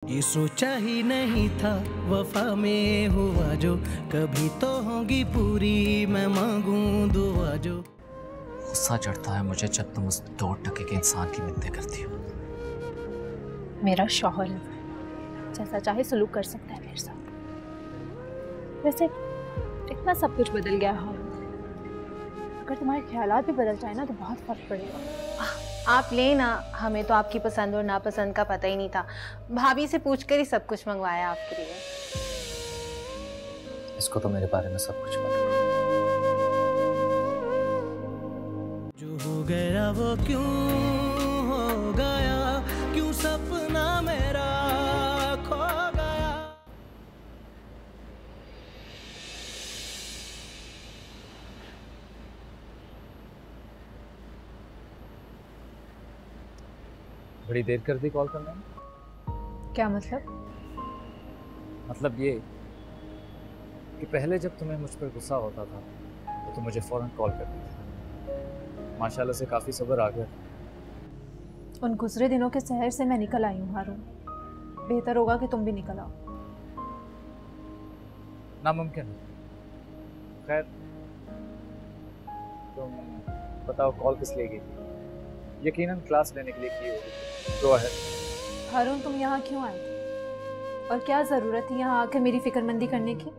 ये सोचा ही नहीं था वफा में हुआ जो, कभी तो होगी पूरी मैं मांगूं दुआ जो। गुस्सा चढ़ता है मुझे जब तुम उस 2% के इंसान की मिन्नतें करती हो। मेरा शौहर है, जैसा चाहे सलूक कर सकता है मेरे साथ। वैसे इतना सब कुछ बदल गया है, अगर तुम्हारे ख्यालात भी बदल जाए ना तो बहुत फर्क पड़ेगा। आप ले ना, हमें तो आपकी पसंद और नापसंद का पता ही नहीं था। भाभी से पूछकर ही सब कुछ मंगवाया आपके लिए। इसको तो मेरे बारे में सब कुछ पता है। जो हो गया वो क्यों हो गया, क्यों सपना मेरा खो गया। बड़ी देर कर दी कॉल करने में। क्या मतलब? मतलब ये कि पहले जब तुम्हें मुझ पर गुस्सा होता था तो तुम मुझे फौरन कॉल करती थी। माशाल्लाह से काफ़ी सब्र आ गया। उन गुजरे दिनों के शहर से मैं निकल आई हूँ हारून, बेहतर होगा कि तुम भी निकल आओ। नामुमकिन। खैर तुम बताओ कॉल किस लिए की थी? यकीनन क्लास लेने के लिए की होगी। तो है हारून, तुम यहाँ क्यों आए थे और क्या जरूरत थी यहाँ आकर मेरी फिक्रमंदी करने की?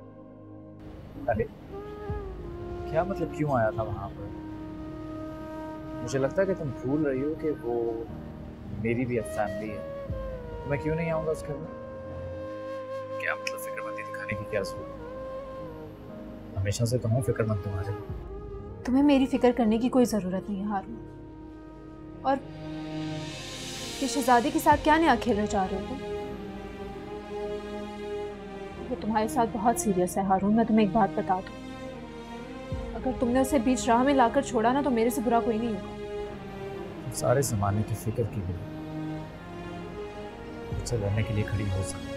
अरे क्या मतलब क्यों आया था वहां पर? मुझे लगता है कि तुम भूल रही हो कि वो मेरी भी अब फैमिली है। मैं क्यों नहीं आऊंगा उसके घर? क्या मतलब फिक्रमंदी दिखाने की क्या जरूरत? हमेशा से तो हूँ फिक्रमंद तुम्हारे। तुम्हें मेरी फिक्र करने की कोई जरूरत नहीं है हारून। और ये शहजादी के साथ क्या नया खेलने जा रहे हो? वो तुम्हारे साथ बहुत सीरियस है हारून, मैं तुम्हें एक बात बता दूं। अगर तुमने उसे बीच राह में लाकर छोड़ा ना तो मेरे से बुरा कोई नहीं होगा। सारे जमाने की फिक्र की भी मुझसे लड़ने के लिए खड़ी हो सकती,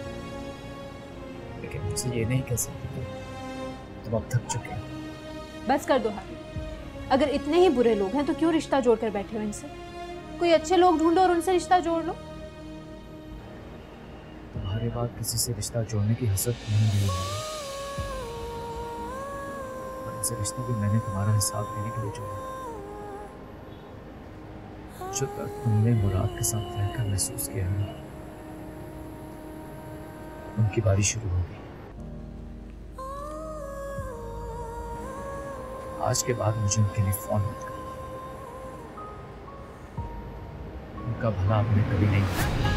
लेकिन मुझसे ये नहीं कह सकती कि तुम अब थक चुके हो। बस कर दो हारून, अगर इतने ही बुरे लोग हैं तो क्यों रिश्ता जोड़कर बैठे हो इनसे? कोई अच्छे लोग ढूंढो और उनसे रिश्ता जोड़ लो। तुम्हारे बाद किसी से रिश्ता जोड़ने की हसरत नहीं हुई है, और इस रिश्ते भी मैंने तुम्हारा हिसाब देने के लिए जोड़ा। जो तक तुमने मुराद के साथ रहकर महसूस किया है, उनकी बारी शुरू होगी। आज के बाद मुझे उनके लिए फोन मत करना। उनका भला आपने कभी नहीं किया।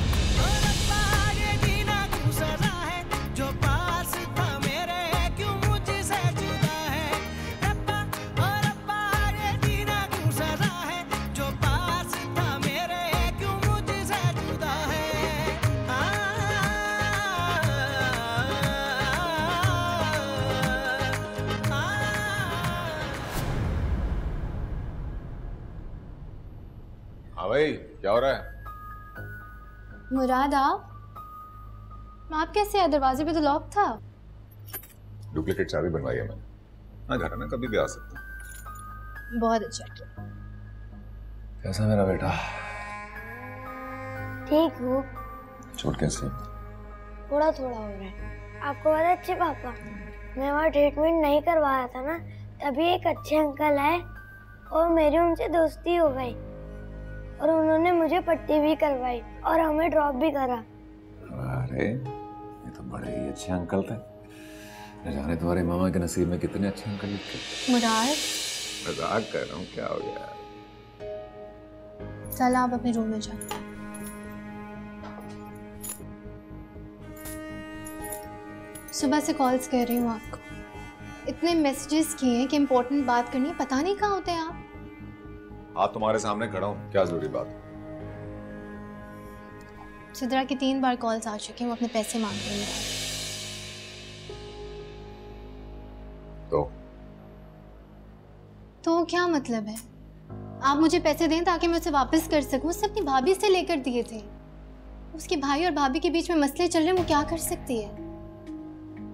हाँ भाई, क्या हो रहा है? मुराद आप कैसे आए? दरवाजे पे तो लॉक था। डुप्लीकेट चाबी बनवाई है मैंने। हाँ, घर है ना, कभी भी आ सकता हूँ। बहुत अच्छा किया। कैसा मेरा बेटा? ठीक हूँ। चोट कैसी? थोड़ा थोड़ा हो रहा है। आपको पता है अच्छे पापा, मैं वहाँ ट्रीटमेंट नहीं करवाया था ना, तभी एक अच्छे अंकल आए और मेरी उनसे दोस्ती हो गई और उन्होंने मुझे पट्टी भी करवाई और हमें ड्रॉप भी करा। अरे ये तो बड़े ही अच्छे अंकल थे। न जाने तुम्हारे मामा के नसीब में कितने अच्छे अंकल लिखे। मुराद, मजाक कर रहा हूँ, क्या हो गया? चल आप अपने रूम में जाओ। सुबह से कॉल्स कर रही हूँ आपको, इतने मैसेजेस किए हैं कि इम्पोर्टेंट बात करनी है, पता नहीं कहाँ होते हैं आप। आज तुम्हारे सामने खड़ा हूँ, क्या जरूरी बात? सिद्रा की 3 बार कॉल्स आ चुकी हैं, वो अपने पैसे मांग रही है। तो क्या मतलब है? आप मुझे पैसे दें ताकि मैं उसे वापस कर सकूं। उससे अपनी भाभी से लेकर दिए थे। उसके भाई और भाभी के बीच में मसले चल रहे हैं, वो क्या कर सकती है?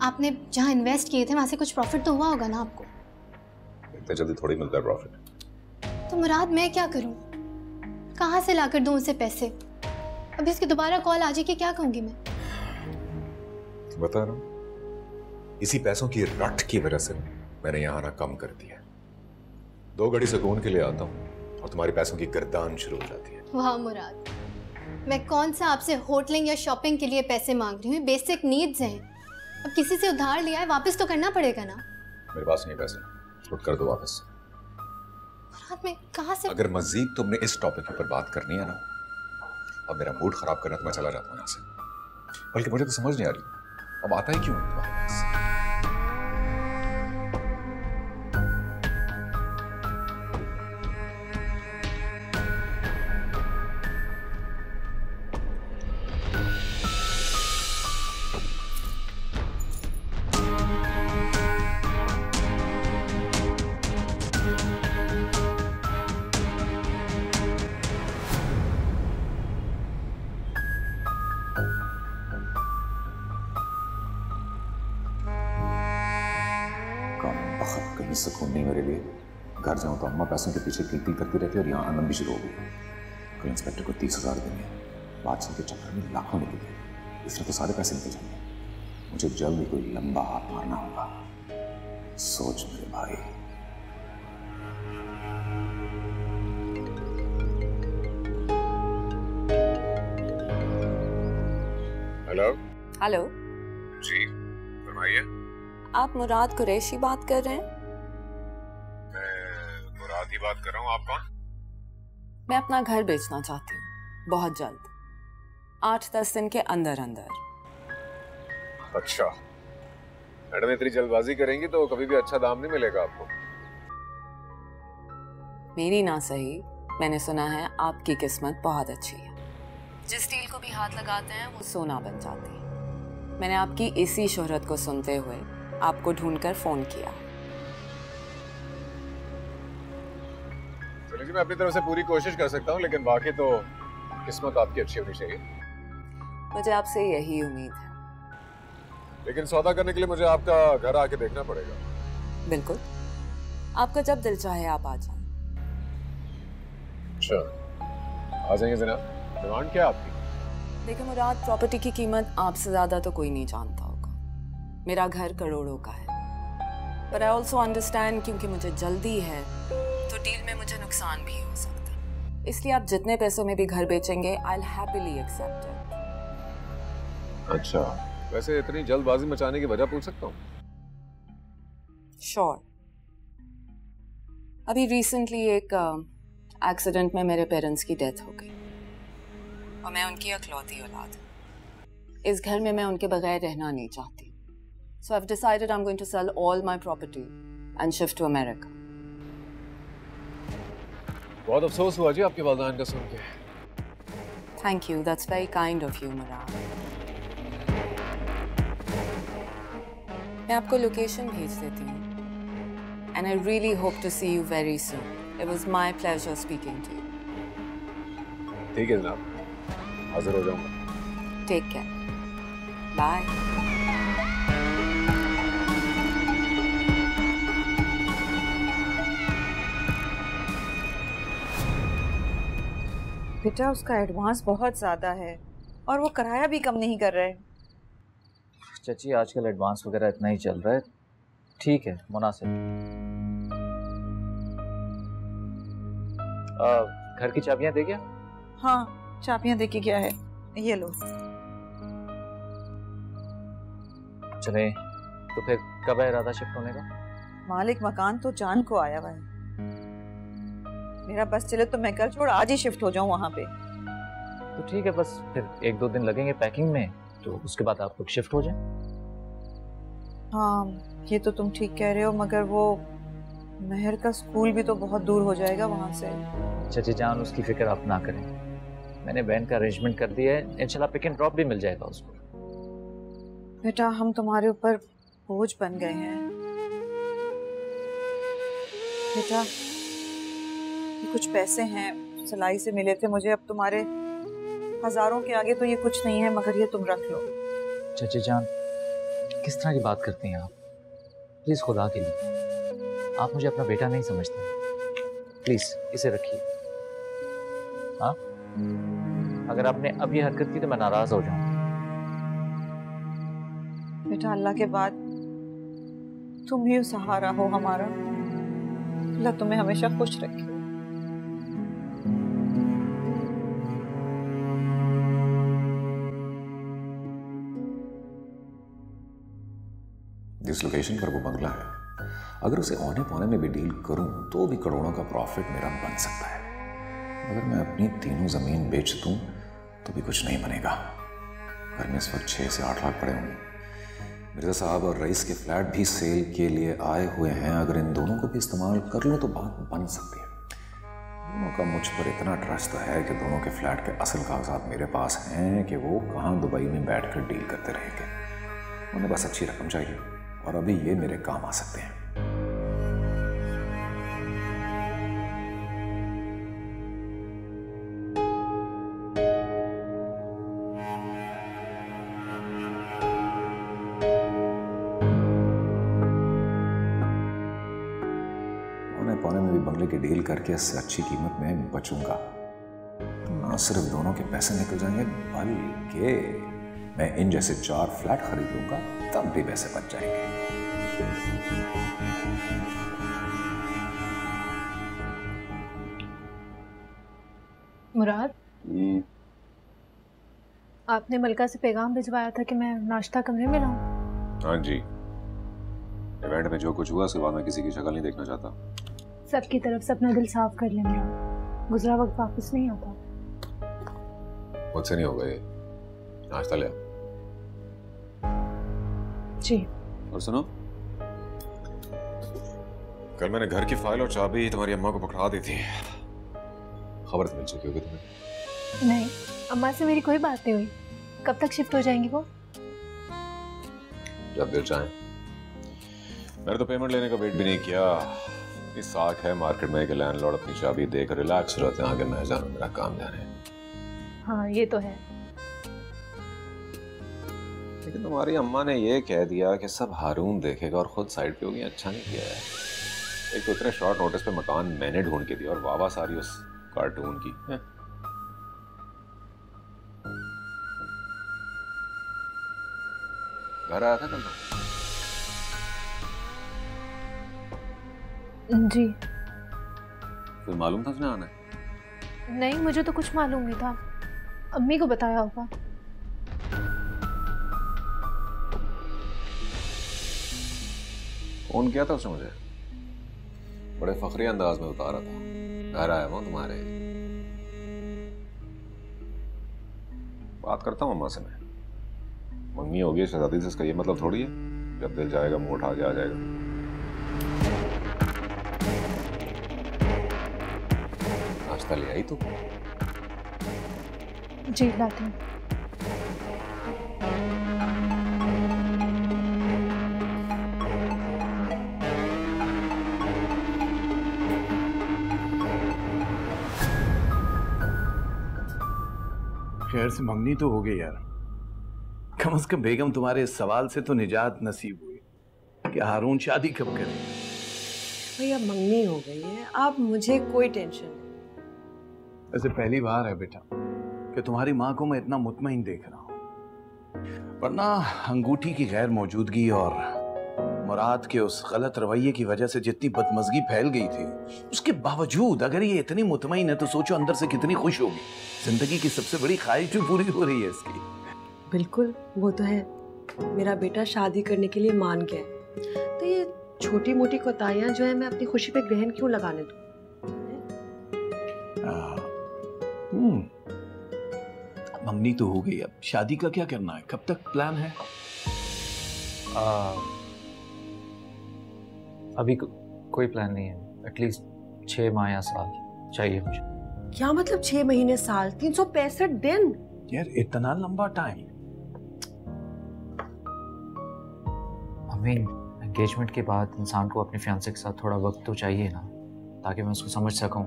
आपने जहां इन्वेस्ट किए थे वहां से कुछ प्रॉफिट तो हुआ होगा ना आपको? इतने जल्दी थोड़ी मिलता है प्रॉफिट। तो मुराद मैं क्या करूं? कहाँ से लाकर दूं उसे पैसे? अभी उसकी दोबारा कॉल आ जाए कि क्या कहूंगी मैं? बता रहा हूं, इसी पैसों की रट की वजह से मैंने यहां आना कम कर दिया। 2 घड़ी सुकून के लिए आता हूं और तुम्हारे पैसों की गर्दान शुरू हो जाती है। वाह मुराद, मैं कौन सा आपसे होटलिंग या शॉपिंग के लिए पैसे मांग रही हूँ? बेसिक नीड्स हैं। अब किसी से उधार लिया है, वापस तो करना पड़ेगा ना। मेरे पास नहीं पैसे, फुट कर दो वापस। मुराद मैं कहाँ से? अगर मजीद तुमने इस टॉपिक के ऊपर बात करनी है ना, अब मेरा मूड खराब करना तो मैं चला जाता हूँ यहाँ से। बल्कि मुझे तो समझ नहीं आ रही अब आता ही क्यों है तुम्हारे पास। कहीं सुकून नहीं मेरे लिए। घर जाऊं तो अम्मा पैसों के पीछे किल करती रहती है और यहाँ आनंद भी शुरू हो गई। कल इंस्पेक्टर को 30,000 देंगे, बादशाह के चक्कर में लाखों निकल गए। इसमें तो सारे पैसे निकल जाएंगे। मुझे जल्द ही कोई लंबा हाथ मारना होगा। सोच मेरे भाई। हेलो हेलो जी, फरमाइए। आप मुराद कुरैशी बात कर रहे हैं? मैं मुराद ही बात कर रहा हूँ। आप कौन? मैं अपना घर बेचना चाहती हूँ, बहुत जल्द, 8-10 दिन के अंदर अंदर। अच्छा, मैडम इतनी जल्दबाजी करेंगी तो कभी भी अच्छा दाम नहीं मिलेगा आपको। मेरी ना सही, मैंने सुना है आपकी किस्मत बहुत अच्छी है। जिस डील को भी हाथ लगाते हैं वो सोना बन जाती है। मैंने आपकी इसी शोहरत को सुनते हुए आपको ढूंढकर फोन किया। चलिए जी, मैं अपनी तरफ से पूरी कोशिश कर सकता हूँ, लेकिन बाकी तो किस्मत आपकी अच्छी होनी चाहिए। मुझे आपसे यही उम्मीद है। लेकिन सौदा करने के लिए मुझे आपका घर आके देखना पड़ेगा। बिल्कुल, आपका जब दिल चाहे आप आ जाएं। अच्छा, आ जाएंगे जनाब। डिमांड क्या आपकी? देखिए मुराद, प्रॉपर्टी की कीमत आपसे ज्यादा तो कोई नहीं जानता होगा। मेरा घर करोड़ों का है, पर आई ऑल्सो अंडरस्टैंड क्योंकि मुझे जल्दी है तो डील में मुझे नुकसान भी हो सकता है। इसलिए आप जितने पैसों में भी घर बेचेंगे, I will happily accept it. अच्छा, वैसे इतनी जल्दबाजी मचाने की वजह पूछ सकता हूँ? श्योर। अभी रिसेंटली एक एक्सीडेंट में मेरे पेरेंट्स की डेथ हो गई और मैं उनकी इकलौती औलाद हूँ। इस घर में मैं उनके बगैर रहना नहीं चाहती। So I've decided I'm going to sell all my property and shift to America. बहुत अफसोस हुआ जी आपके वालिदैन का सुन के। Thank you. That's very kind of you, Murad. मैं आपको लोकेशन भेज देती हूँ. And I really hope to see you very soon. It was my pleasure speaking to you. ठीक है जनाब, हाजिर हो जाऊंगा। Take care. Bye. बेटा, उसका एडवांस बहुत ज़्यादा है और वो किराया भी कम नहीं कर रहे। चाची, आजकल एडवांस वगैरह इतना ही चल रहा है। ठीक है, मुनासिब। घर की चाबियां दे गया? हाँ, चाबियां दे के गया है। ये लो। चले, तो फिर कब है इरादा शिफ्ट होने का? मालिक मकान तो जान को आया हुआ है। मेरा बस चले तो मैं कल छोड़ आज ही शिफ्ट हो जाऊं वहां पे। तो ठीक है, बस फिर 1-2 दिन लगेंगे पैकिंग में, तो उसके बाद आप लोग शिफ्ट हो जाएं। हाँ, ये तो तुम ठीक कह रहे हो, मगर वो महर का स्कूल भी तो बहुत दूर हो जाएगा वहां से। चाची जान, उसकी फिक्र आप ना करें। मैंने वैन का अरेंजमेंट कर दिया है, इंशाल्लाह पिक एंड ड्रॉप भी मिल जाएगा उसको। बेटा, हम तुम्हारे ऊपर बोझ बन गए हैं। बेटा, ये कुछ पैसे हैं, सिलाई से मिले थे मुझे। अब तुम्हारे हजारों के आगे तो ये कुछ नहीं है, मगर ये तुम रख लो। चाची जान, किस तरह की बात करती हैं आप? प्लीज खुदा के लिए, आप मुझे अपना बेटा नहीं समझते। प्लीज इसे रखिए। हाँ, अगर आपने अब ये हरकत की तो मैं नाराज हो जाऊंगा। बेटा अल्लाह के बाद तुम ही सहारा हो हमारा। अल्लाह तुम्हें हमेशा खुश रखे। जिस लोकेशन पर वो बंगला है, अगर उसे औने पौने में भी डील करूं तो भी करोड़ों का प्रॉफिट मेरा बन सकता है। अगर मैं अपनी तीनों जमीन बेच दूं तो भी कुछ नहीं बनेगा। घर में इस वक्त 6 से 8 लाख पड़े होंगे। मिर्जा साहब और रईस के फ्लैट भी सेल के लिए आए हुए हैं। अगर इन दोनों को भी इस्तेमाल कर लूं तो बात बन सकती है। दोनों का मुझ पर इतना ट्रस्ट तो है कि दोनों के फ्लैट के असल कागजात मेरे पास हैं कि वो कहाँ दुबई में बैठकर डील करते रहेंगे। उन्हें बस अच्छी रकम चाहिए और अभी ये मेरे काम आ सकते हैं। पौने में भी बंगले की डील करके इससे अच्छी कीमत में बचूंगा। ना सिर्फ दोनों के पैसे निकल जाएंगे बल्कि मैं इन जैसे 4 फ्लैट खरीद लूंगा, तब भी पैसे बच जाएंगे। मुराद, आपने मलका से पैगाम भिजवाया था कि मैं नाश्ता कमरे में लाऊं। हाँ जी, इवेंट में जो कुछ हुआ उसके बाद मैं किसी की शक्ल नहीं देखना चाहता। सबकी तरफ से अपना दिल साफ कर लेंगे। गुजरा वक्त वापस नहीं आता। मुझसे नहीं होगा ये। नाश्ता ले। जी। और सुनो, कल मैंने घर की फाइल और चाबी तुम्हारी अम्मा को पकड़ा दी थी। खबर तो मिल चुकी होगी तुम्हें। नहीं, अम्मा से मेरी कोई बात नहीं हुई। कब तक शिफ्ट हो जाएंगी वो? जब दिल चाहे। मैंने तो पेमेंट लेने का वेट भी नहीं किया। इस साख है मार्केट में कि लैंडलॉर्ड अपनी चाबी देकर रिलैक्स रहते हैं, आगे मैं जानूं मेरा काम जाने। हाँ ये तो है। लेकिन तुम्हारी अम्मा ने ये कह दिया कि सब हारून देखेगा और खुद साइड पे होगी। अच्छा नहीं किया है। एक तो इतने शॉर्ट नोटिस पे मकान मैंने ढूंढ के दिया और वावा सारी उस कार्टून की है। घर आया था कल? जी। फिर मालूम था उसने आना है? नहीं, मुझे तो कुछ मालूम नहीं था। अम्मी को बताया होगा। फोन किया था उसने मुझे, बड़े फखरी अंदाज में बता रहा था घर आया हूं तुम्हारे। बात करता हूँ अम्मा से मैं। मम्मी होगी शहजादी से, इसका ये मतलब थोड़ी है जब दिल जाएगा मुंह उठा के आ जाएगा। नाश्ता ले आई तू? जी लाती हूँ। खैर से मंगनी तो हो गई यार। कम से कम बेगम तुम्हारे इस सवाल से तो निजात नसीब हुई कि हारून शादी कब करे। भैया मंगनी हो गई है, अब मुझे कोई टेंशन नहीं। ऐसे पहली बार है बेटा कि तुम्हारी माँ को मैं इतना मुतमईन देख रहा हूँ। वरना अंगूठी की गैर मौजूदगी और मुराद के उस गलत रवैये की वजह से जितनी बदमजगी फैल गई थी, उसके बावजूद अगर ये इतनी मुतमईन है तो सोचो अंदर से कितनी खुश होगी। जिंदगी की सबसे बड़ी ख्वाहिश भी पूरी हो रही है इसकी। बिल्कुल, वो तो है। मेरा बेटा शादी करने के लिए मान गया है, तो ये छोटी मोटी कोताहियां जो है मैं अपनी खुशी पे ग्रहण क्यों लगाने दूं? मंगनी तो हो गई, अब शादी का क्या करना है? कब तक प्लान है? अभी कोई प्लान नहीं है। एटलीस्ट 6 माह या साल चाहिए मुझे। क्या मतलब 6 महीने साल? 365 दिन? यार इतना लंबा टाइम। एंगेजमेंट के बाद इंसान को अपने फियांसे के साथ थोड़ा वक्त तो चाहिए ना, ताकि मैं उसको समझ सकूं।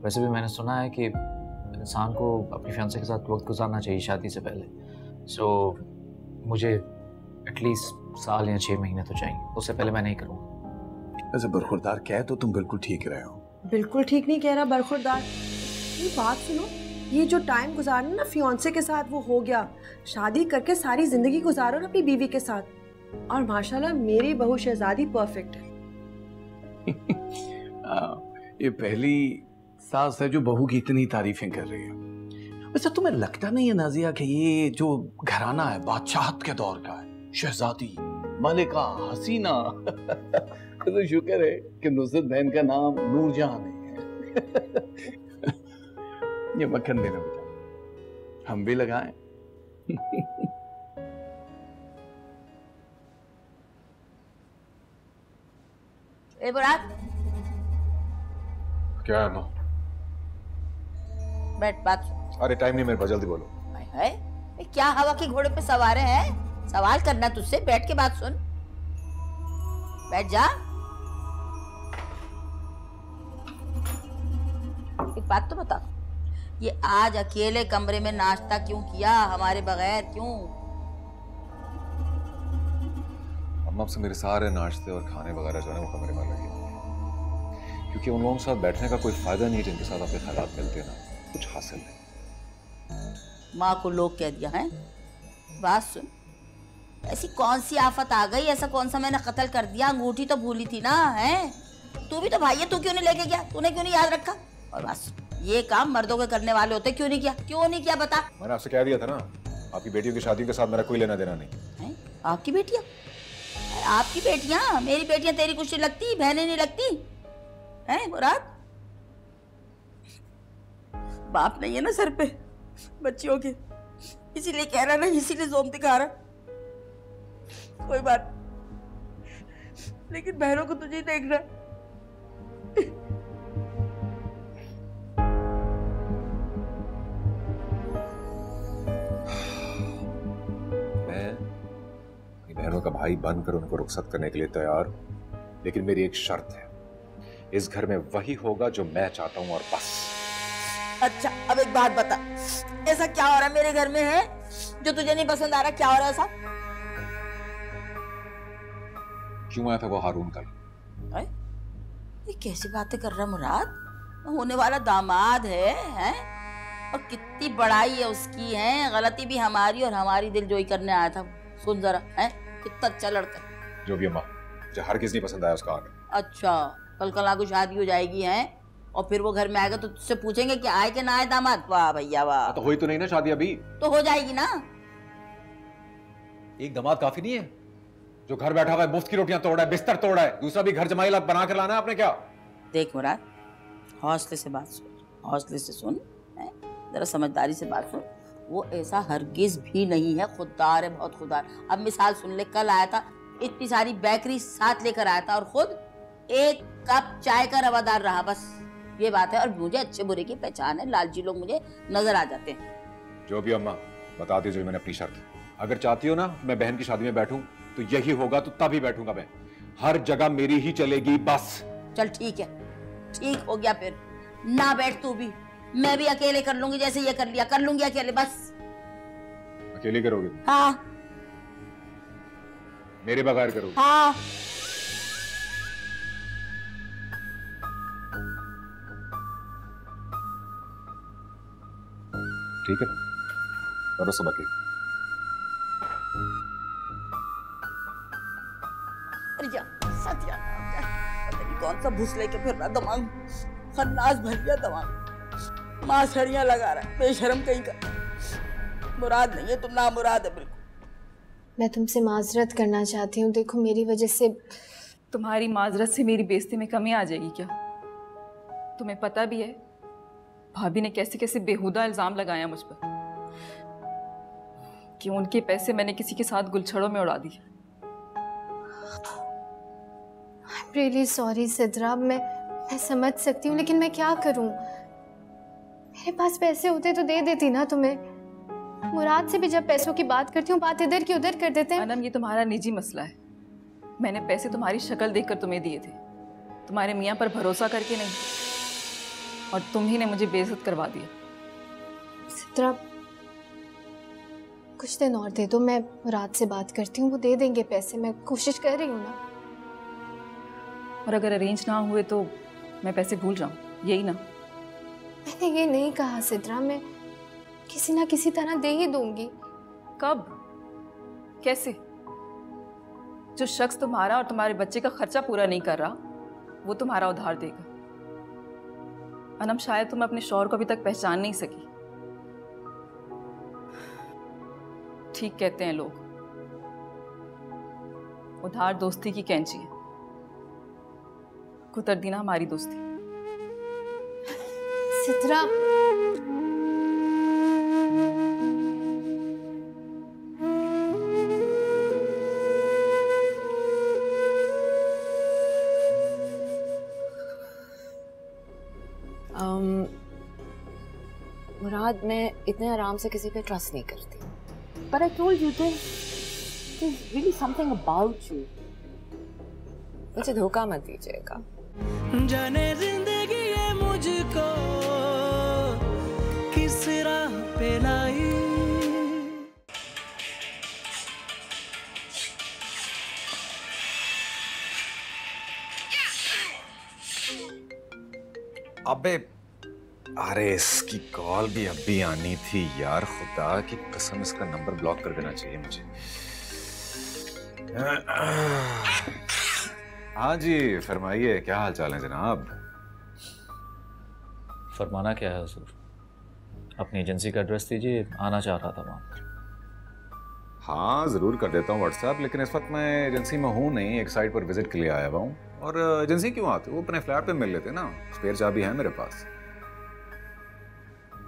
वैसे भी मैंने सुना है कि इंसान को अपने फियांसे के साथ वक्त गुजारना चाहिए शादी से पहले। सो मुझे एटलीस्ट साल या 6 महीने तो चाहिए, उससे पहले मैं नहीं करूँगा। वैसे बरखुरदार कह तो तुम बिल्कुल ठीक रहे हो। बिल्कुल ठीक नहीं कह रहा बरखुरदार। ये बात सुनो, ये जो टाइम गुजारना ना फियांसे के साथ वो हो गया। शादी करके सारी जिंदगी गुजारो ना अपनी बीवी के साथ। और माशाल्लाह मेरी बहू शहजादी परफेक्ट है। ये पहली सास है जो बहू की इतनी तारीफें कर रही है। वैसे तुम्हें लगता नहीं है नाजिया कि ये जो घराना है बादशाहत के दौर का है, शहजादी, मलिका, हसीना। तो शुक्र है कि नुसरत बहन का नाम नूरजहां नहीं है। ये मक्खन देना बेटा, हम भी लगाएं। ए बुराक, क्या है माँ? बैठ, बात सुन। अरे टाइम नहीं मेरे पास, जल्दी बोलो। है क्या हवा के घोड़े पे सवार है? सवाल करना तुझसे, बैठ के बात सुन। बैठ जा। एक बात तो बता, ये आज अकेले कमरे में नाश्ता क्यों किया, हमारे बगैर क्यों? अम्मा से मेरे सारे नाश्ते और खाने वगैरह जो है वो कमरे में लगे हुए हैं, क्योंकि उन लोगों के साथ बैठने का कोई फायदा नहीं जिनके साथ आपके ख्यालात मिलते हैं ना, कुछ हासिल नहीं। माँ को लोग कह दिया है। बात सुन, ऐसी कौन सी आफत आ गई, ऐसा कौन सा मैंने कत्ल कर दिया? अंगूठी तो भूली थी ना, है? तू भी तो भाई है, तू क्यों नहीं लेके गया? तूने क्यों नहीं याद रखा? और बस ये काम मर्दों के करने वाले होते, क्यों नहीं किया? क्यों नहीं किया बता? मैंने आपसे कह दिया था ना, आपकी बेटियों की शादी के साथ मेरा कोई लेना देना नहीं है। आपकी बेटियां? आपकी बेटियां? मेरी बेटियां तेरी कुछ नहीं लगती, बहनें नहीं लगती है? मुराद, बाप नहीं है ना सर पे बच्चियों के, इसीलिए कह रहा ना, इसीलिए जोम दिखा रहा। कोई बात, लेकिन बहनों को तुझे देखना। मैं अपनी बहनों का भाई बनकर उनको रुखसत करने के लिए तैयार हूं, लेकिन मेरी एक शर्त है, इस घर में वही होगा जो मैं चाहता हूं और बस। अच्छा, अब एक बात बता, ऐसा क्या हो रहा है मेरे घर में है जो तुझे नहीं पसंद आ रहा? क्या हो रहा है ऐसा? क्यों आया था वो हारून कल? ये कैसी बातें कर रहा मुराद? होने वाला दामाद है? और कितनी बड़ाई है उसकी, है? गलती भी हमारी, और हमारी दिलजोई करने आया था। सुन जरा, है कितना अच्छा लड़का। जो भी अम्मा, जो हर किसी नहीं पसंद आया उसका आगे। अच्छा, कल को शादी हो जाएगी, है? और फिर वो घर में आएगा तो तुझसे पूछेंगे कि आए कि ना आए दामाद? वाह भैया वाह। तो हुई तो नहीं ना शादी अभी? तो हो जाएगी ना। एक दामाद काफी नहीं है जो घर बैठा हुआ है, मुफ्त की रोटियां तोड़ा है, बिस्तर तोड़ा है, दूसरा भी घर जमाई बना कर लाना है आपने क्या? देख मुराद, हौसले से बात सुन, हौसले से सुन, जरा समझदारी से बात सुन। वो ऐसा हरगिज भी नहीं है, खुददार है, बहुत खुददार। अब मिसाल सुन ले, कल आया था, इतनी सारी बेकरी साथ लेकर आया था और खुद एक कप चाय का रवादार रहा, बस ये बात है। और मुझे अच्छे बुरे की पहचान है, लालची लोग मुझे नजर आ जाते हैं। जो भी अम्मा, बता दीजिए मैंने अपनी शर्त। अगर चाहती हो ना मैं बहन की शादी में बैठूं तो यही होगा, तो तभी बैठूंगा मैं। हर जगह मेरी ही चलेगी बस। चल ठीक है, ठीक हो गया, फिर ना बैठ तू भी, मैं भी अकेले कर लूंगी, जैसे ये कर लिया कर लूंगी अकेले, बस। अकेले करोगे? हाँ। मेरे बगैर करोगे? हाँ। ठीक है, करो सब अकेले। पता नहीं कौन सा भूस लेके फिर रहा, दिमाग खन्नास भर गया दिमाग, मासड़ियां लगा रहा है, बेशरम कहीं का। मुराद नहीं है तुम, ना मुराद है बिल्कुल। मैं तुमसे माजरत करना चाहती हूँ, देखो मेरी वजह से। तुम्हारी माजरत से मेरी बेइज्जती में कमी आ जाएगी क्या? तुम्हें पता भी है भाभी ने कैसे कैसे बेहुदा इल्जाम लगाया मुझ पर, कि उनके पैसे मैंने किसी के साथ गुलछड़ों में उड़ा दिए। I'm really sorry सिद्रा, मैं समझ सकती हूँ, लेकिन मैं क्या करूँ? मेरे पास पैसे होते तो दे देती ना तुम्हें। मुराद से भी जब पैसों की बात करती हूँ, बात इधर की उधर कर देते हैं। अनम, ये तुम्हारा निजी मसला है। मैंने पैसे तुम्हारी शक्ल देखकर तुम्हें दिए थे, तुम्हारे मियाँ पर भरोसा करके नहीं, और तुम ही ने मुझे बेइज्जत करवा दिया। सिद्रा, कुछ दिन और दे दो, मैं मुराद से बात करती हूँ, वो दे देंगे पैसे, मैं कोशिश कर रही हूँ ना। और अगर अरेंज ना हुए तो मैं पैसे भूल जाऊं, यही ना? मैंने ये नहीं कहा सिद्रा, मैं किसी ना किसी तरह दे ही दूंगी। कब? कैसे? जो शख्स तुम्हारा और तुम्हारे बच्चे का खर्चा पूरा नहीं कर रहा वो तुम्हारा उधार देगा। अनम, शायद तुम अपने शौहर को अभी तक पहचान नहीं सकी। ठीक कहते हैं लोग, उधार दोस्ती की कैंची है, कुतर दी ना हमारी दोस्ती। सिद्रा, मुराद, मैं इतने आराम से किसी पे ट्रस्ट नहीं करती। But I told you there's really something about you. मुझे धोखा मत दीजिएगा। जाने जिंदगी ये मुझको किस राह पे लाई। अबे, अरे इसकी कॉल भी अभी आनी थी यार, खुदा की कसम इसका नंबर ब्लॉक कर देना चाहिए मुझे। हाँ जी, फरमाइए, क्या हाल चाल है जनाब? फरमाना क्या है हुजूर? अपनी एजेंसी का एड्रेस दीजिए, आना चाह रहा था वहाँ पर। हाँ जरूर कर देता हूँ व्हाट्सएप, लेकिन इस वक्त मैं एजेंसी में हूँ नहीं, एक साइट पर विजिट के लिए आया हुआ हूँ। और एजेंसी क्यों आते हो, अपने फ्लैट पे मिल लेते ना, स्पेयर चाबी है मेरे पास।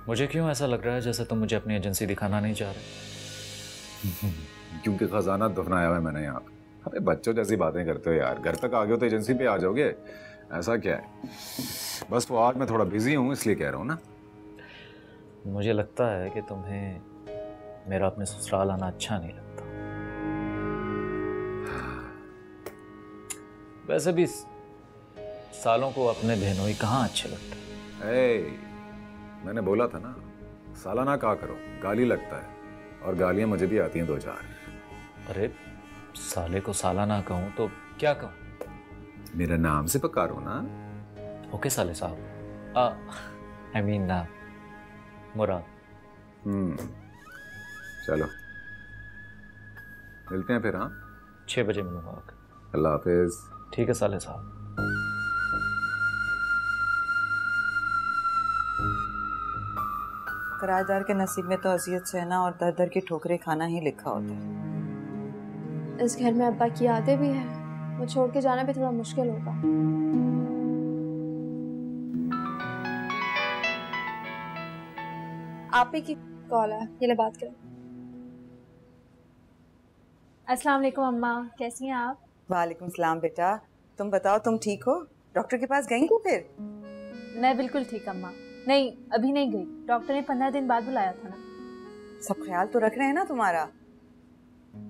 मुझे क्यों ऐसा लग रहा है जैसे तुम मुझे अपनी एजेंसी दिखाना नहीं चाह रहे? क्योंकि खजाना दफनाया हुआ है मैंने यहाँ पे। अरे बच्चों जैसी बातें करते हो यार, घर तक आ गए हो तो एजेंसी पे आ जाओगे, ऐसा क्या है? बस वो आज मैं थोड़ा बिजी हूँ इसलिए कह रहा हूँ ना। मुझे लगता है कि तुम्हें मेरा अपने ससुराल आना अच्छा नहीं लगता। वैसे भी सालों को अपने बहनोई कहाँ अच्छे लगते हैं। मैंने बोला था ना, सालाना कहा करो, गाली लगता है, और गालियां मुझे भी आती हैं दो चार। अरे साले को सालाना कहूँ तो क्या कहूँ? मेरा नाम से पुकारो ना। ओके साले साहब, आई मीन ना मुराद। चलो मिलते हैं फिर। हाँ 6 बजे मिलूंगा। अल्लाह हाफिज। ठीक है साले साहब। किराएदार के नसीब में तो अजियत सहना और दर दर की ठोकरें खाना ही लिखा होता है। इस घर में अब्बा की यादें भी हैं, वो छोड़ के जाना भी थोड़ा मुश्किल होगा। आप ही की कॉल है, ये ले बात करें। अस्सलाम वालेकुम अम्मा, कैसी हैं आप? वालेकुम सलाम बेटा, तुम बताओ, तुम ठीक हो? डॉक्टर के पास गई हो फिर? मैं बिल्कुल ठीक अम्मा। नहीं, अभी नहीं गई, डॉक्टर ने 15 दिन बाद बुलाया था ना। सब ख्याल तो रख रहे हैं ना तुम्हारा?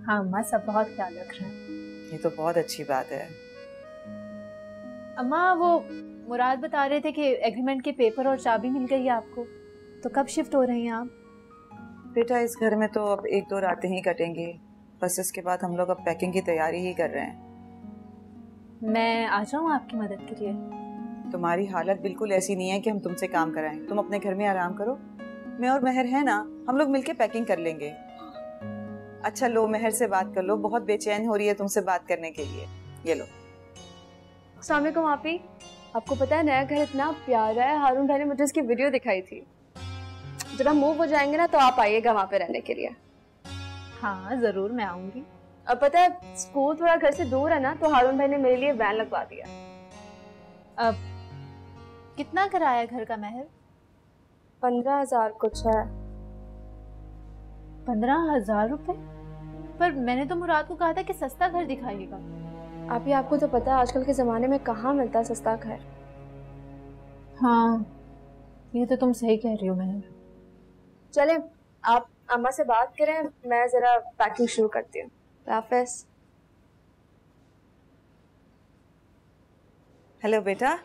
हाँ अम्मा, सब बहुत ख्याल रख रहे हैं। ये तो बहुत अच्छी बात है। अम्मा वो मुराद बता रहे थे कि एग्रीमेंट के पेपर और चाबी मिल गई है आपको, तो कब शिफ्ट हो रही हैं आप? बेटा इस घर में तो अब 1-2 रातें ही कटेंगी, बस इसके बाद हम लोग अब पैकिंग की तैयारी ही कर रहे हैं। मैं आ जाऊँ आपकी मदद के लिए? तुम्हारी हालत बिल्कुल ऐसी नहीं है कि हम तुमसे काम कराएं, तुम अपने घर में आराम करो। मैं और महर है ना, हम लोग मिलके पैकिंग कर लेंगे। अच्छा लो, महर से बात कर लो, बहुत बेचैन हो रही है तुमसे बात करने के लिए। ये लो। अस्सलाम वालेकुम आपी। आपको पता है नया घर इतना प्यारा है, हारून भाई ने मुझे उसकी वीडियो दिखाई थी। जब हम मूव हो जाएंगे ना तो आप आइएगा वहाँ पे रहने के लिए। हाँ जरूर, मैं आऊंगी। अब पता है स्कूल थोड़ा घर से दूर है ना, तो हारून भाई ने मेरे लिए वैन लगवा दिया। अब कितना किराया घर का महर? 15,000 कुछ है। 15,000 रुपए? पर मैंने तो मुराद को कहा था कि सस्ता घर दिखाइएगा। आप ही, आपको तो पता है आजकल के जमाने में कहाँ मिलता है सस्ता घर। हाँ ये तो तुम सही कह रही हो महर। चले आप अम्मा से बात करें, मैं जरा पैकिंग शुरू करती हूँ। हाफिज। हेलो बेटा।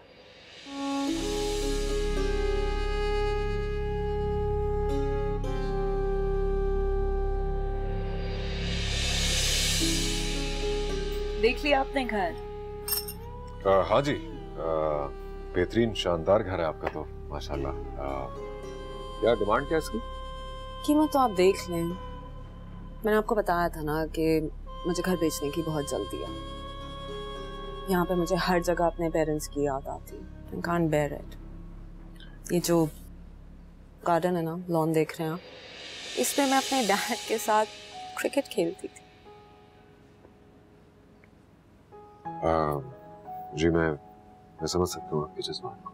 देख लिया आपने घर? हाँ जी, बेहतरीन शानदार घर है आपका तो माशाल्लाह। क्या डिमांड क्या इसकी? कीमत तो आप देख लें। मैंने आपको बताया था ना कि मुझे घर बेचने की बहुत जल्दी है। यहाँ पे मुझे हर जगह अपने पेरेंट्स की याद आती है। I can't bear it। ये जो गार्डन है ना, लॉन देख रहे हैं आप, इसमें मैं अपने डैड के साथ क्रिकेट खेलती थी। जी मैं समझ सकता हूँ आपके जज्बात को।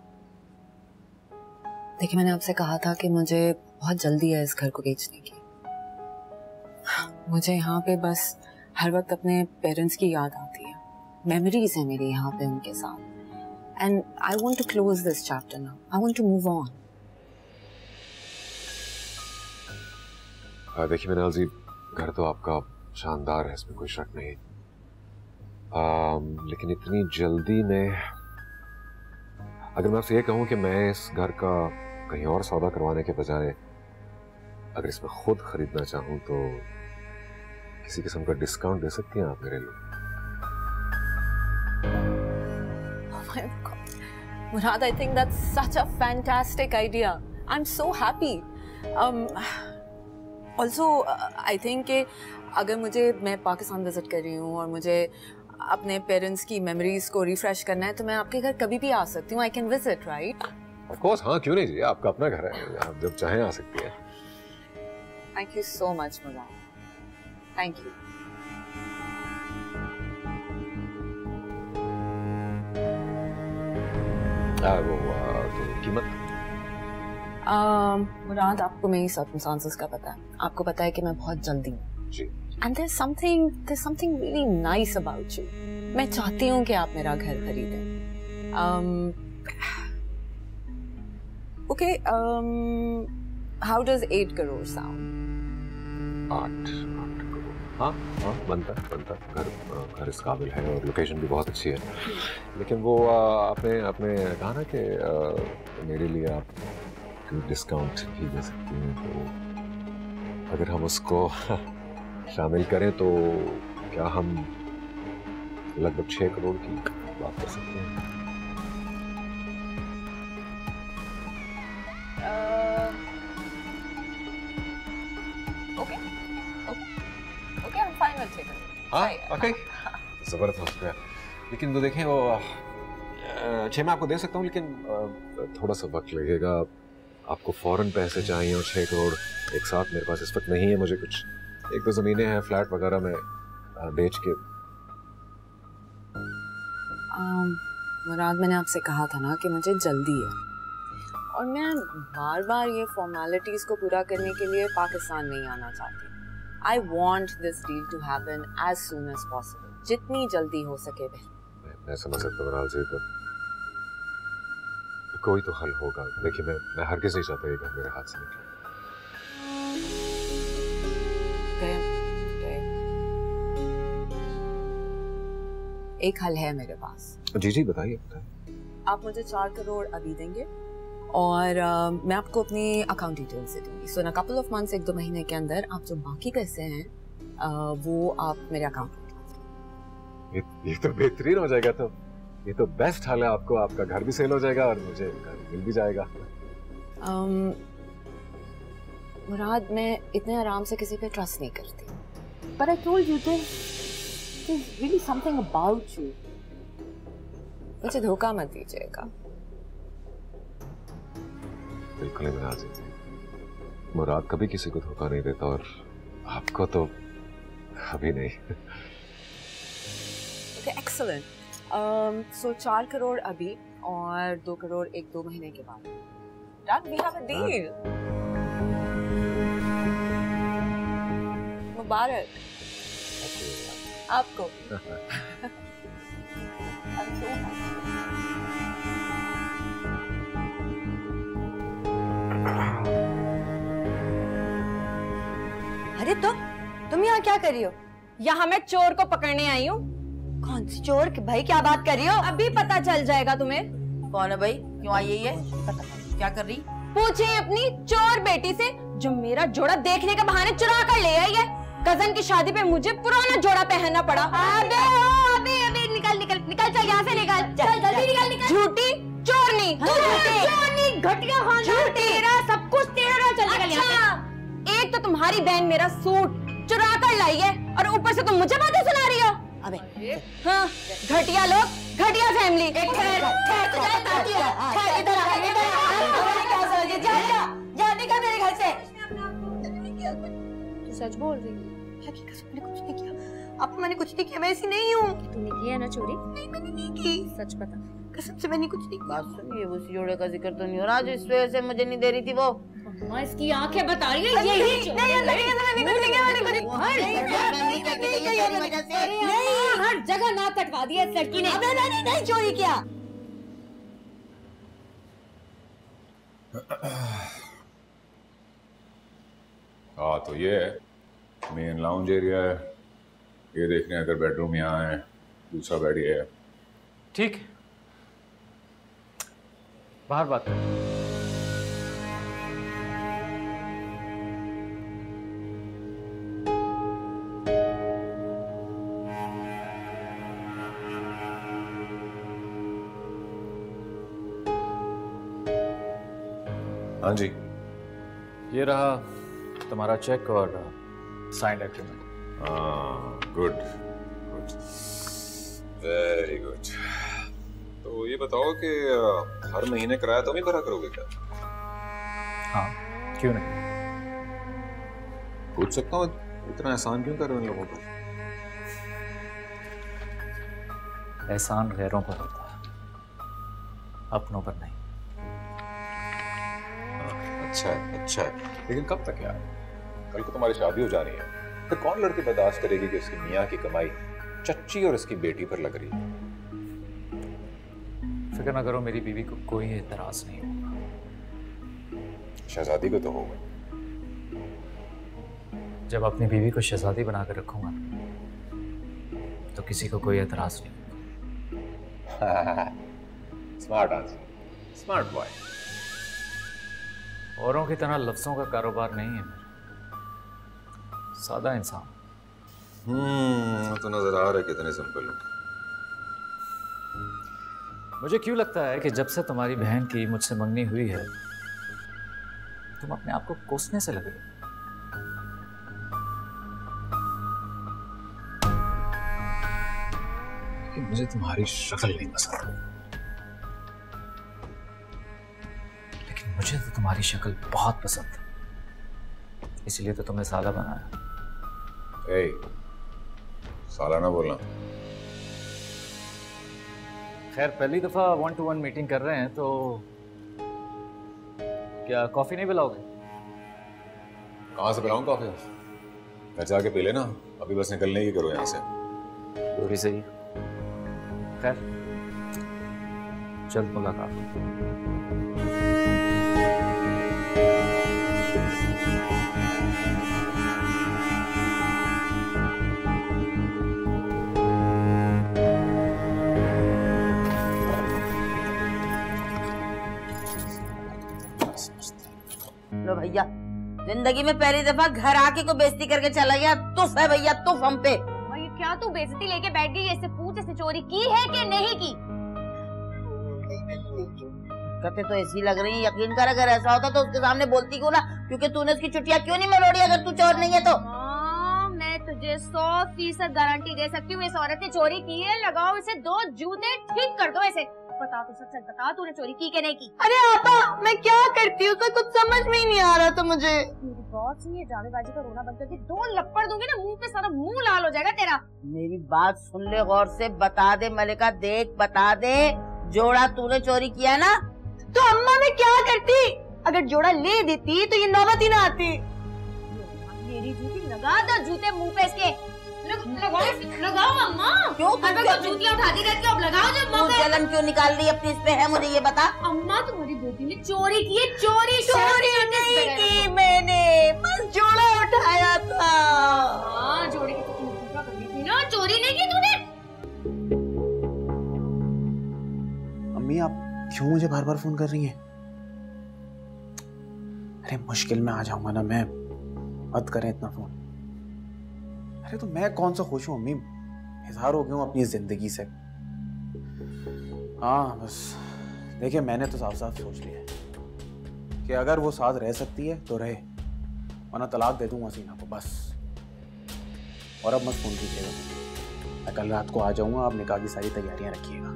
देखिए, मैंने आपसे कहा था कि मुझे बहुत जल्दी है इस घर को बेचने की। मुझे यहाँ पे बस हर वक्त अपने पेरेंट्स की याद आती है, मेमोरीज है मेरी यहाँ पे उनके साथ। And I want to close this chapter now, I want to move on. देखिए मिनाल जी, घर तो आपका शानदार है, इसमें कोई शक नहीं, लेकिन इतनी जल्दी में अगर मैं आपसे ये कहूँ कि मैं इस घर का कहीं और सौदा करवाने के बजाय अगर इसमें खुद खरीदना चाहूँ तो किसी किस्म का डिस्काउंट दे सकती हैं आप मेरे लिए? Murad, I think that's such a fantastic idea. I'm so happy. Also, I think कि अगर मैं पाकिस्तान विजिट कर रही हूँ और मुझे अपने पेरेंट्स की मेमोरीज को रिफ्रेश करना है तो मैं आपके घर कभी भी आ सकती हूँ। I can visit, right? Of course, हाँ, क्यों नहीं जी, आपका अपना घर है, आप जब चाहें आ सकती हैं। Thank you so much, Murad. Thank you. वो तो कीमत? मुराद, आपको मेरी सर्कमस्टांसेस का पता है, आपको पता है कि मैं बहुत जल्दी हूँ जी। And there's something really nice about you. मैं चाहती हूँ कि आप मेरा घर खरीदें। Okay, how does 8 crore sound? 8 crore, हाँ बनता घर इस काबिल है और लोकेशन भी बहुत अच्छी है। लेकिन वो आपने कहा ना कि मेरे लिए आप डिस्काउंट भी दे सकती हैं, तो अगर हम उसको शामिल करें तो क्या हम लगभग 6 करोड़ की बात कर सकते हैं? Okay, I'm fine with it. हाँ, okay, जबरदस्त है। लेकिन तो देखें वो 6 में आपको दे सकता हूँ, लेकिन थोड़ा सा वक्त लगेगा। आपको फौरन पैसे चाहिए और 6 करोड़ एक साथ मेरे पास इस वक्त नहीं है। मुझे कुछ 1-2 ज़मीनें हैं, फ्लैट वगैरह में बेच के। मुराद, मैंने आपसे कहा था ना कि मुझे जल्दी है और मैं बार बार ये फॉर्मेलिटीज़ को पूरा करने के लिए पाकिस्तान नहीं आना चाहती। I want this deal to happen as soon as possible. जितनी जल्दी हो सके मैं समझ सकता हूँ राज, तो कोई तो हल होगा। देखिए, मैं हरगिज़ नहीं चाहता ये घर मेरे हाथ से निकले। एक हल है मेरे पास। जी बताइए। आप मुझे 4 करोड़ अभी देंगे और मैं आपको अपनी अकाउंट डिटेल्स दे दूंगी। सो इन अ कपल ऑफ मंथ्स, 1-2 महीने के अंदर आप जो बाकी पैसे हैं वो आप मेरे अकाउंट में डाल दें। ये तो बेहतरीन हो जाएगा। तो ये तो बेस्ट हाल है, आपको आपका घर भी सेल हो जाएगा और मुझे घर मिल भी जाएगा। मुराद, मैं इतने आराम से किसी पे ट्रस्ट नहीं करती। But I told you there's really something about you. मुझे धोखा मत दीजिएगा। बिल्कुल नहीं, मुराद कभी किसी को धोखा नहीं देता और आपको तो कभी नहीं। Okay, excellent. So 4 करोड़ अभी और 2 करोड़ 1-2 महीने के बाद। Done, we have a deal. मुबारक आपको। अरे तुम यहाँ क्या कर रही हो? यहाँ मैं चोर को पकड़ने आई हूँ। कौन सी चोर? भाई क्या बात कर रही हो? अभी पता चल जाएगा तुम्हें। कौन है भाई? क्यों आई है? क्या कर रही? पूछे अपनी चोर बेटी से जो मेरा जोड़ा देखने के बहाने चुरा कर ले आई है। कजन की शादी पे मुझे पुराना जोड़ा पहनना पड़ा। अबे निकल चल यहाँ से, चल जल्दी निकल। झूठी चोरनी, चोरनी घटिया खानदान, तेरा सब कुछ तेरा। चल निकल यहाँ से। एक तो तुम्हारी बहन मेरा सूट चुरा कर लाई है और ऊपर से तुम मुझे बातें सुना रही हो। अबे हाँ, घटिया लोग, घटिया फैमिली। जाने का मेरे घर से। तू सच बोल रही है? मैंने कुछ नहीं किया। आपको मैंने कुछ नहीं किया, मैं ऐसी नहीं हूँ। तूने किया ना चोरी? नहीं, मैंने नहीं की। सच बता। कसम से मैंने कुछ नहीं किया। बात सुन, ये उस जोड़े का जिक्र तो नहीं हो रहा जो इस वजह से मुझे नहीं दे रही थी वो। अम्मा इसकी आंखें बता रही है यही। नहीं, हर जगह नाक कटवा दिया इस लड़की ने। नहीं चोरी किया। हाँ तो ये है मेन लाउंज एरिया है, ये देखने अगर बेडरूम यहाँ है, दूसरा बेड ये है। ठीक, बाहर बात करें। हाँ जी, ये रहा तुम्हारा चेक और signed agreement. Good good, very good. तो ये बताओ कि हर महीने किराया तुम ही भरा करोगे क्या? हाँ, क्यों नहीं? पूछ सकता हूँ इतना एहसान क्यों कर रहे हो इन लोगों पर? एहसान गैरों पर होता है, अपनों पर नहीं। अच्छा है, अच्छा है, लेकिन कब तक यार? कल को तुम्हारी शादी हो जा रही है, फिर कौन लड़की बर्दाश्त करेगी कि उसकी मियाँ की कमाई चच्ची और इसकी बेटी पर लग रही है? फिक्र ना करो, मेरी बीवी को कोई एतराज नहीं होगा। शहजादी को तो होगा। जब अपनी बीवी को शहजादी बनाकर रखूंगा तो किसी को कोई एतराज नहीं होगा। Smart answer, smart boy. औरों की तरह लफ्जों का कारोबार नहीं है मेरा, सादा इंसान। तो नजर आ रहा है कितने सिंपल हो। मुझे क्यों लगता है कि जब से तुम्हारी बहन की मुझसे मंगनी हुई है तुम अपने आप को कोसने से लगे। मुझे तुम्हारी शक्ल नहीं पसंद, लेकिन मुझे तो तुम्हारी शक्ल बहुत पसंद है, इसलिए तो तुम्हें साला बनाया। साला ना बोलना। खैर, पहली दफा 1-to-1 मीटिंग कर रहे हैं तो क्या कॉफी नहीं पिलाओगे? कहाँ से पिलाऊं कॉफी? घर जाके पी लेना, अभी बस निकलने की करो यहाँ से। वो भी सही। खैर, जल्द मुलाकात। लो भैया, जिंदगी में पहली दफा घर आके को बेइज्जती करके चला गया। तुफ है भैया, तुफ हम पे। ये क्या तू बेइज्जती लेके बैठ गई? ऐसे पूछ, ऐसे चोरी की है कि नहीं की? करते तो ऐसी लग रही है, यकीन कर अगर ऐसा होता तो उसके सामने बोलती क्यों ना, क्योंकि तूने उसकी चुटिया क्यों नहीं मरोड़ी अगर तू चोर नहीं है तो। मैं तुझे 100% गारंटी दे सकती हूँ इस औरत ने चोरी की है। लगाओ इसे 2 जूते, ठीक कर दो ऐसे। बता तो सच बता, तूने चोरी की कि नहीं की? अरे आपा, मैं क्या करती हूँ, कुछ समझ में ही नहीं आ रहा था मुझे। मेरी बात सुनिए, ड्रामेबाजी का रोना बंद कर दी। 2 लपड़ दूंगी ना मुंह पे, सारा मुंह लाल हो जाएगा तेरा। मेरी बात सुन ले गौर से, बता दे मलिका, देख बता दे, जोड़ा तूने चोरी किया ना? तो अम्मा मैं क्या करती? अगर जोड़ा ले देती तो ये नौबत ही ना आती। मेरी जूती लगा दो, जूते मुंह पे इसके। लगाओ अम्मा। क्यों जूतियाँ उठाती रहती हो, अब लगाओ जब मौका। जलन क्यों निकाल रही अपनी इस पे है, मुझे ये बता। अम्मा, तुम्हारी बेटी ने चोरी की है। चोरी नहीं की मैंने, बस जोड़ा उठाया था। हाँ, जोड़े की तो पूजा करनी थी ना, चोरी नहीं की तूने। अम्मी, आप क्यों मुझे बार बार फोन कर रही हैं? अरे मुश्किल में आ जाऊंगा ना मैं, मत करें इतना फोन। अरे तो मैं कौन सा खुश हूँ अम्मी, इजहार हो गया हूँ अपनी जिंदगी से। हाँ बस देखिए, मैंने तो साफ साफ सोच लिया है कि अगर वो साथ रह सकती है तो रहे, वरना तलाक दे दूंगा सीना को बस। और अब मत फ़ोन कीजिएगा। मैं कल रात को आ जाऊँगा, आप निकाह की सारी तैयारियाँ रखिएगा।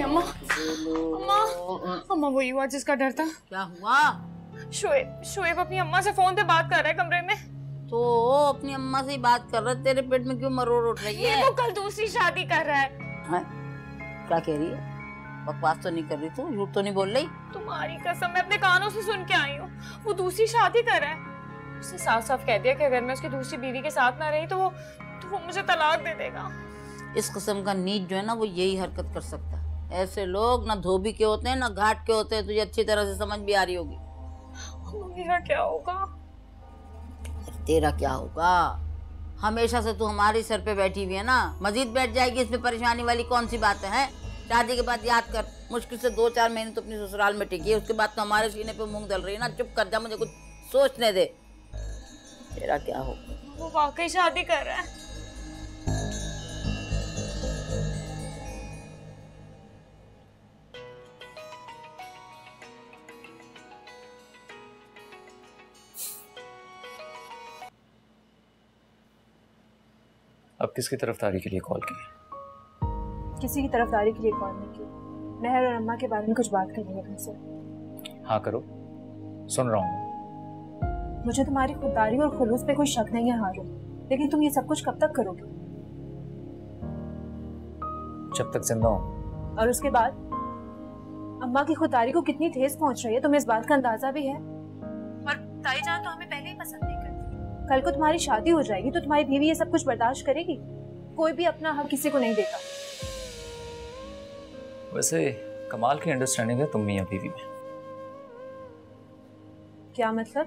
अम्मा अम्मा अम्मा वही हुआ जिसका डर था। क्या हुआ? शोएब अपनी अम्मा से फोन पे बात कर रहा है कमरे में। तो अपनी अम्मा से ही बात कर रहा है, तेरे पेट में क्यों मरोड़ उठ रही है? वो कल दूसरी शादी कर रहा है। क्या कह रही है? बकवास तो नहीं कर रही तू? झूठ तो नहीं बोल रही? तुम्हारी कसम मैं अपने कानों से सुन के आई हूँ, वो दूसरी शादी कर रहा है। उसने साफ साफ कह दिया कि अगर मैं उसकी दूसरी बीवी के साथ ना रही तो वो मुझे तलाक दे देगा। इस किस्म का नीच जो है ना वो यही हरकत कर सकता है। ऐसे लोग ना धोबी के होते हैं ना घाट के होते हैं, तुझे अच्छी तरह से समझ भी आ रही होगी। मेरा क्या होगा? तेरा क्या होगा? हमेशा से तू हमारी सर पे बैठी हुई है ना, मजीद बैठ जाएगी। इसमें परेशानी वाली कौन सी बात है? शादी के बाद याद कर, मुश्किल से 2-4 महीने तो अपनी ससुराल में टिकी है, उसके बाद तो हमारे सीने पे मूंग दल रही है ना। चुप कर जा, मुझे कुछ सोचने दे। तेरा क्या होगा? वो वाकई शादी कर रहा है। अब किसकी तरफदारी के लिए कॉल की? किसी की तरफदारी के लिए कॉल नहीं की। महर और अम्मा के बारे में कुछ बात करनी है तुमसे। हाँ करो, सुन रहा हूँ। मुझे तुम्हारी खुददारी और खुलूस पे कोई शक नहीं है हारून, लेकिन तुम ये सब कुछ कब तक करोगे? जब तक जिंदा हूँ। और उसके बाद अम्मा की खुददारी को कितनी ठेस पहुंच रही है तुम्हें इस बात का अंदाजा भी है। और ताई जान तो हमें पहले ही पसंद नहीं करती। कल को तुम्हारी शादी हो जाएगी तो तुम्हारी बीवी ये सब कुछ बर्दाश्त करेगी? कोई भी अपना हक किसी को नहीं देता। वैसे कमाल की अंडरस्टैंडिंग है तुम मियां बीवी में। क्या मतलब?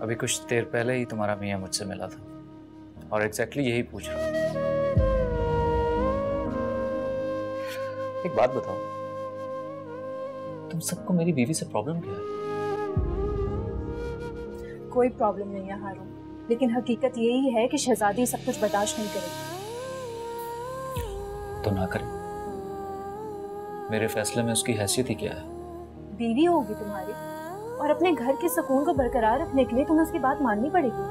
अभी कुछ देर पहले ही तुम्हारा मियां मुझसे मिला था और एग्जैक्टली यही पूछ रहा। एक बात बताओ, तुम सबको मेरी बीवी से प्रॉब्लम क्या है? कोई प्रॉब्लम नहीं है हारून, लेकिन हकीकत यही है कि शहजादी सब कुछ बर्दाश्त नहीं करेगी। तो ना करे, मेरे फैसले में उसकी हैसियत ही क्या है? बीवी होगी तुम्हारी और अपने घर के सुकून को बरकरार रखने के लिए तुम्हें उसकी बात माननी पड़ेगी।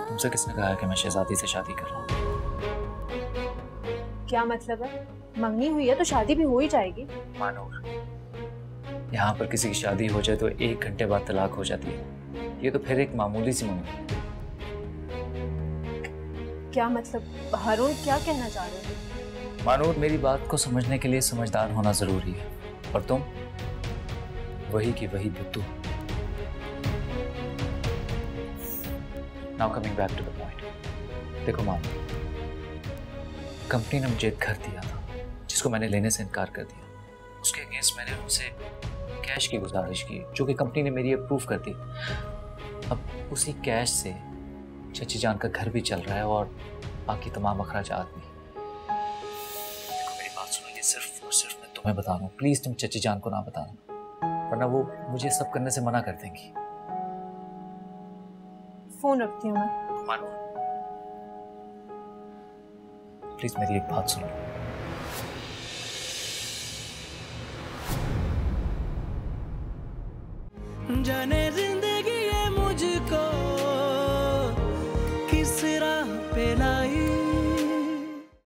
तुमसे किसने कहा है कि मैं शहजादी से शादी कर रहा हूँ? क्या मतलब है? मंगनी हुई है तो शादी भी हो ही जाएगी। मानूर, यहाँ पर किसी की शादी हो जाए तो 1 घंटे बाद तलाक हो जाती है। ये तो फिर एक मामूली सी मंगनी। क्या मतलब? हारून क्या कहना चाह रहे हो? मानूर, मेरी बात को समझने के लिए समझदार होना जरूरी है और तुम वही की वही बुद्धू। Now coming back to the point. देखो मानूर, कंपनी ने मुझे एक घर दिया था जिसको मैंने लेने से इनकार कर दिया। उसके अगेंस्ट मैंने उनसे कैश की गुजारिश की जो कि कंपनी ने मेरी अप्रूव कर दी। अब उसी कैश से चची जान का घर भी चल रहा है और बाकी तमाम अखराजात भी। देखो मेरी बात सुनो, ये सिर्फ और सिर्फ मैं तुम्हें बता रहा हूँ। प्लीज तुम चची जान को ना बताना, वरना वो मुझे सब करने से मना कर देंगी। फोन रखती हूँ मैं। मानो प्लीज मेरी एक बात सुनो। जाने जिंदगी ये मुझको किस राह पे लाई।